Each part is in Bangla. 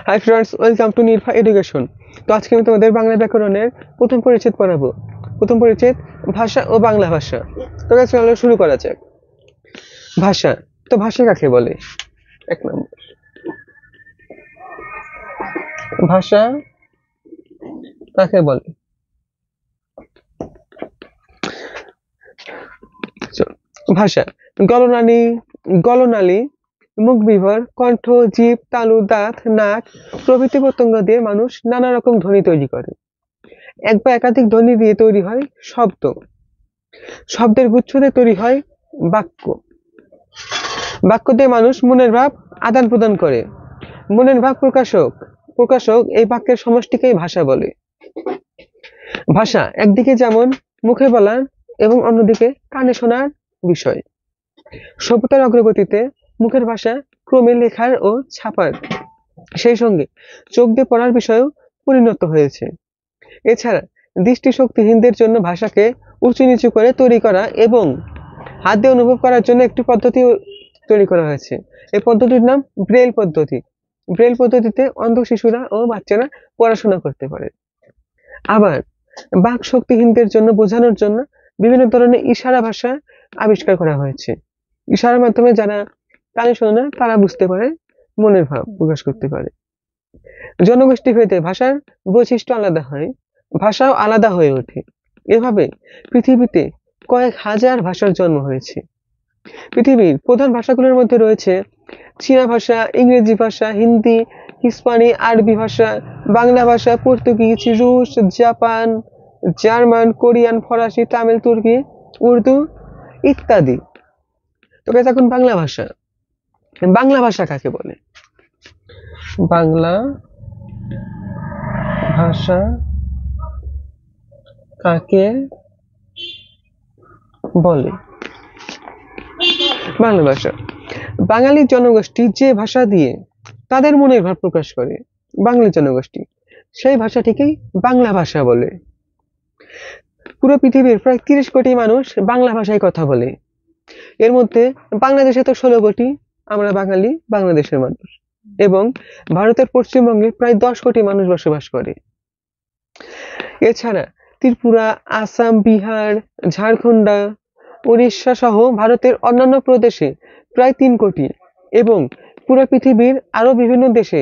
High friends, welcome to Nirbha education. তো আজকে আমি তোমাদের বাংলা ব্যাকরণের প্রথম পরিচ্ছেদ পড়াবো। প্রথম পরিচ্ছেদ, ভাষা ও বাংলা ভাষা। তো চলো শুরু করা যাক। ভাষা। তো ভাষা কাকে বলে? এক নম্বর, ভাষা কাকে বলে? ভাষা গলনালী, গলনালী, মুখ বিভার, কণ্ঠ, জিভ, তালু, দাঁত, নাক প্রভৃতি প্রত্যঙ্গ দিয়ে মানুষ নানা রকম ধ্বনি তৈরি করে। এক বা একাধিক ধ্বনি দিয়ে তৈরি হয় শব্দ। শব্দের গুচ্ছ দিয়ে তৈরি হয় বাক্য। বাক্য দিয়ে মানুষ মনের ভাব আদান প্রদান করে। মনের ভাব প্রকাশক প্রকাশক এই বাক্যের সমষ্টিকেই ভাষা বলে। ভাষা একদিকে যেমন মুখে বলার এবং অন্যদিকে কানে শোনার বিষয়। সভ্যতার অগ্রগতিতে মুখের ভাষা ক্রমে লেখার ও ছাপার, সেই সঙ্গে চোখ দিয়ে পড়ার বিষয়েও পরিণত হয়েছে। এছাড়া দৃষ্টিশক্তিহীনদের জন্য ভাষাকে উঁচু নিচু করে তৈরি করা এবং হাত দিয়ে অনুভব করার জন্য একটি পদ্ধতি তৈরি করা হয়েছে। এই পদ্ধতির নাম ব্রেল পদ্ধতি। ব্রেল পদ্ধতিতে অন্ধ শিশুরা ও বাচ্চারা পড়াশোনা করতে পারে। আবার বাক শক্তিহীনদের জন্য বোঝানোর জন্য বিভিন্ন ধরনের ইশারা ভাষা আবিষ্কার করা হয়েছে। ইশারার মাধ্যমে যারা কানে শোনে না তারা বুঝতে পারে, মনের ভাব প্রকাশ করতে পারে। জনগোষ্ঠী ভেদে ভাষার বৈশিষ্ট্য আলাদা হয়, ভাষাও আলাদা হয়ে ওঠে। এভাবে পৃথিবীতে কয়েক হাজার ভাষার জন্ম হয়েছে। পৃথিবীর প্রধান ভাষাগুলোর মধ্যে রয়েছে চীনা ভাষা, ইংরেজি ভাষা, হিন্দি, হিস্পানি, আরবি ভাষা, বাংলা ভাষা, পর্তুগিজ, রুশ, জাপান, জার্মান, কোরিয়ান, ফরাসি, তামিল, তুর্কি, উর্দু ইত্যাদি। তো এখন বাংলা ভাষা। বাংলা ভাষা কাকে বলে? বাংলা ভাষা কাকে বলে? বাংলা ভাষা বাঙালি জনগোষ্ঠী যে ভাষা দিয়ে তাদের মনের ভাব প্রকাশ করে, বাঙালি জনগোষ্ঠী সেই ভাষাটিকেই বাংলা ভাষা বলে। পুরো পৃথিবীর প্রায় 30 কোটি মানুষ বাংলা ভাষায় কথা বলে। এর মধ্যে বাংলাদেশে তো 16 কোটি, আমরা বাঙালি, বাংলাদেশের মানুষ, এবং ভারতের পশ্চিমবঙ্গে প্রায় 10 কোটি মানুষ বসবাস করে। এছাড়া ত্রিপুরা, আসাম, বিহার, ঝাড়খণ্ড, উড়িষ্যা সহ ভারতের অন্যান্য প্রদেশে প্রায় 3 কোটি, এবং পুরো পৃথিবীর আরো বিভিন্ন দেশে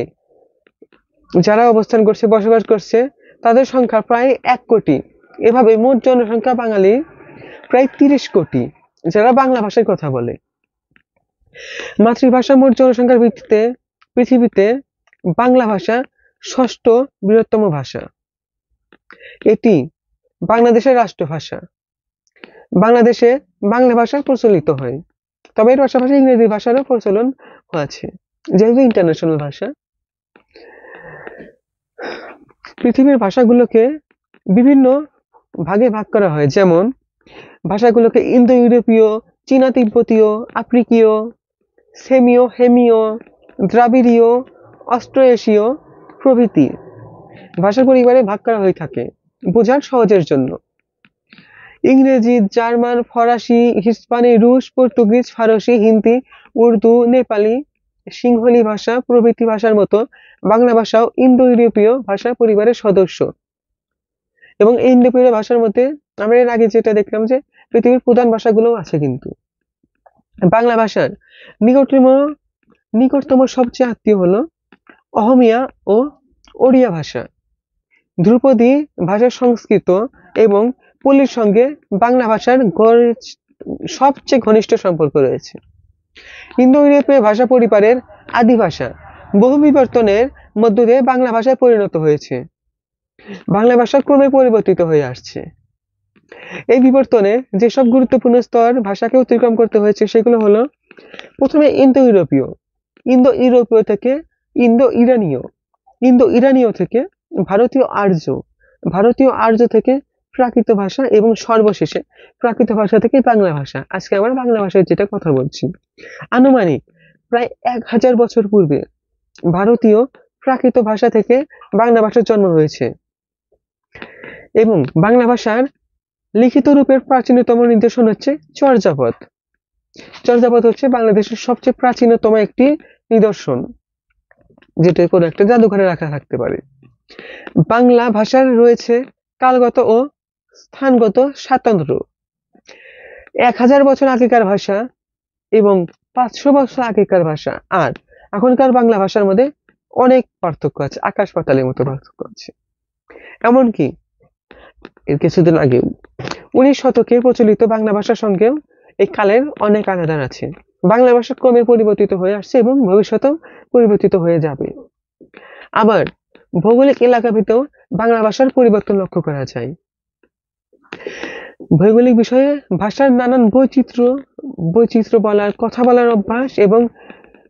যারা অবস্থান করছে, বসবাস করছে, তাদের সংখ্যা প্রায় 1 কোটি। এভাবে মোট জনসংখ্যা বাঙালি প্রায় 30 কোটি, যারা বাংলা ভাষায় কথা বলে। মাতৃভাষা মোট জনসংখ্যার ভিত্তিতে পৃথিবীতে বাংলা ভাষা 6ষ্ঠ বৃহত্তম ভাষা। এটি বাংলাদেশের রাষ্ট্রভাষা। বাংলাদেশে বাংলা ভাষা প্রচলিত হয়, তবে এর পাশাপাশি ইংরেজি ভাষারও প্রচলন আছে, যেহেতু ইন্টারন্যাশনাল ভাষা। পৃথিবীর ভাষাগুলোকে বিভিন্ন ভাগে ভাগ করা হয়, যেমন ভাষাগুলোকে ইন্দো ইউরোপীয়, চীনা তিব্বতীয়, আফ্রিকীয়, সেমীয়, হেমীয়, দ্রাবিড়ীয়, অস্ট্রো এশীয় প্রভৃতি ভাষার পরিবারে ভাগ করা হয়ে থাকে বোঝার সহজের জন্য। ইংরেজি, জার্মান, ফরাসি, হিস্পানি, রুশ, পর্তুগিজ, ফারসি, হিন্দি, উর্দু, নেপালি, সিংহলি ভাষা প্রভৃতি ভাষার মতো বাংলা ভাষাও ইন্দো ইউরোপীয় ভাষা পরিবারের সদস্য। এবং এই ইন্দো ইউরোপীয় ভাষার মধ্যে আমরা এর আগে যেটা দেখলাম যে পৃথিবীর প্রধান ভাষাগুলো আছে, কিন্তু বাংলা ভাষার নিকটতম সবচেয়ে আত্মীয় হলো অহমিয়া ও ওড়িয়া ভাষা। ধ্রুপদী ভাষা সংস্কৃত এবং পল্লীর সঙ্গে বাংলা ভাষার সবচেয়ে ঘনিষ্ঠ সম্পর্ক রয়েছে। ইন্দো ইউরোপীয় ভাষা পরিবারের আদি ভাষা বহু বিবর্তনের মধ্য দিয়ে বাংলা ভাষায় পরিণত হয়েছে। বাংলা ভাষা ক্রমে পরিবর্তিত হয়ে আসছে। এই বিবর্তনে যেসব গুরুত্বপূর্ণ স্তর ভাষাকে অতিক্রম করতে হয়েছে সেগুলো হলো, প্রথমে ইন্দো ইউরোপীয় থেকে ইন্দো ইরানীয় থেকে ভারতীয় আর্য থেকে প্রাকৃত ভাষা, এবং সর্বশেষে প্রাকৃত ভাষা থেকে বাংলা ভাষা। আজকে আমরা বাংলা ভাষায় যেটা কথা বলছি, আনুমানিক প্রায় 1000 বছর পূর্বে ভারতীয় প্রাকৃত ভাষা থেকে বাংলা ভাষার জন্ম হয়েছে। এবং বাংলা ভাষার লিখিত রূপের প্রাচীনতম নিদর্শন হচ্ছে চর্যাপদ। চর্যাপদ হচ্ছে বাংলাদেশের সবচেয়ে প্রাচীনতম একটি নিদর্শন। যেটা কোনো একটা জাদুঘরে রাখা থাকতে পারে। বাংলা ভাষার রয়েছে কালগত ও স্থানগত স্বাতন্ত্র্য। 1000 বছর আগেকার ভাষা এবং 500 বছর আগেকার ভাষা আর এখনকার বাংলা ভাষার মধ্যে অনেক পার্থক্য আছে, আকাশ পাতালের মতো পার্থক্য আছে। এমনকি এর কিছুদিন আগে 19 শতকে প্রচলিত বাংলা ভাষার সঙ্গেও এই কালের অনেক আলাদা আছে। বাংলা ভাষা ক্রমে পরিবর্তিত হয়ে আসছে এবং ভবিষ্যতেও পরিবর্তিত হয়ে যাবে। আবার ভৌগোলিক এলাকাভিত্তিক বাংলা ভাষার পরিবর্তন লক্ষ্য করা যায়। ভৌগোলিক বিষয়ে ভাষার নানান বৈচিত্র্য বলার, কথা বলার অভ্যাস এবং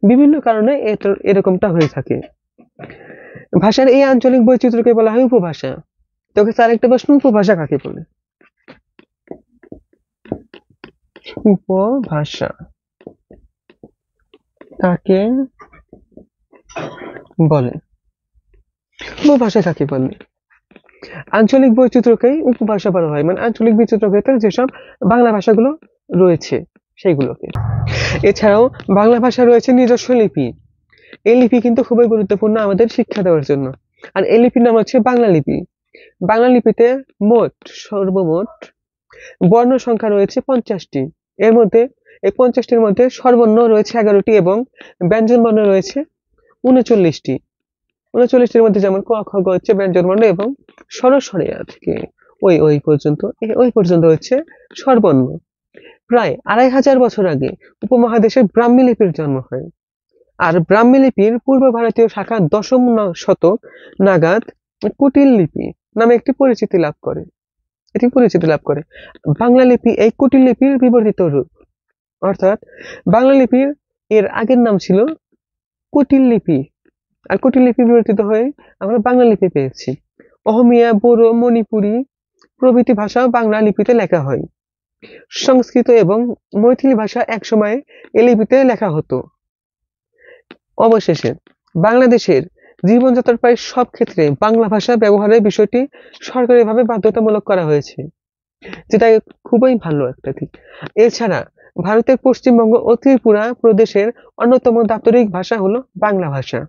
বিভিন্ন কারণে এরকমটা হয়ে থাকে। ভাষার এই আঞ্চলিক বৈচিত্র্যকে বলা হয় উপভাষা। তোকে স্যার একটা প্রশ্ন, উপভাষা কাকে বলে? উপভাষা কাকে বলে? উপভাষা কাকে বলে? আঞ্চলিক বৈচিত্র্যকেই উপভাষা বলা হয়, মানে আঞ্চলিক বৈচিত্র্য ক্ষেত্রে যেসব বাংলা ভাষাগুলো রয়েছে সেইগুলোকে। এছাড়াও বাংলা ভাষা রয়েছে নিজস্ব লিপি। এই লিপি কিন্তু খুবই গুরুত্বপূর্ণ আমাদের শিক্ষা দেওয়ার জন্য। আর এই লিপির নাম হচ্ছে বাংলা লিপি। বাংলা লিপিতে সর্বমোট বর্ণ সংখ্যা রয়েছে 50টি। এর মধ্যে এই 50টির মধ্যে স্বরবর্ণ রয়েছে 11টি এবং ব্যঞ্জন বর্ণ রয়েছে 39টি। 39টির মধ্যে যেমন ক, খ, গ হচ্ছে ব্যঞ্জন বর্ণ এবং স্বরস্বরে থেকে ওই পর্যন্ত হচ্ছে স্বরবর্ণ। প্রায় 2500 বছর আগে উপমহাদেশে ব্রাহ্মী লিপির জন্ম হয়। আর ব্রাহ্মী লিপির পূর্ব ভারতীয় শাখা 10ম শতক নাগাদ কুটিল লিপি নামে একটি পরিচিতি লাভ করে। বাংলা লিপি এই কুটিল লিপির বিবর্তিত রূপ। অর্থাৎ বাংলা লিপির এর আগের নাম ছিল কুটিল লিপি, আর কুটিল লিপি বিবর্তিত হয়ে আমরা বাংলা লিপি পেয়েছি। অহমিয়া, বোরো, মণিপুরি প্রভৃতি ভাষাও বাংলা লিপিতে লেখা হয়। সংস্কৃত এবং মৈথিলি ভাষা একসময় এই লিপিতে লেখা হতো। অবশেষে বাংলাদেশের জীবনযাত্রার প্রায় সব ক্ষেত্রে বাংলা ভাষা ব্যবহারের বিষয়টি সরকারিভাবে বাধ্যতামূলক করা হয়েছে, যেটা খুবই ভালো একটা দিক। এছাড়া ভারতের পশ্চিমবঙ্গ ও ত্রিপুরা প্রদেশের অন্যতম দাপ্তরিক ভাষা হলো বাংলা ভাষা।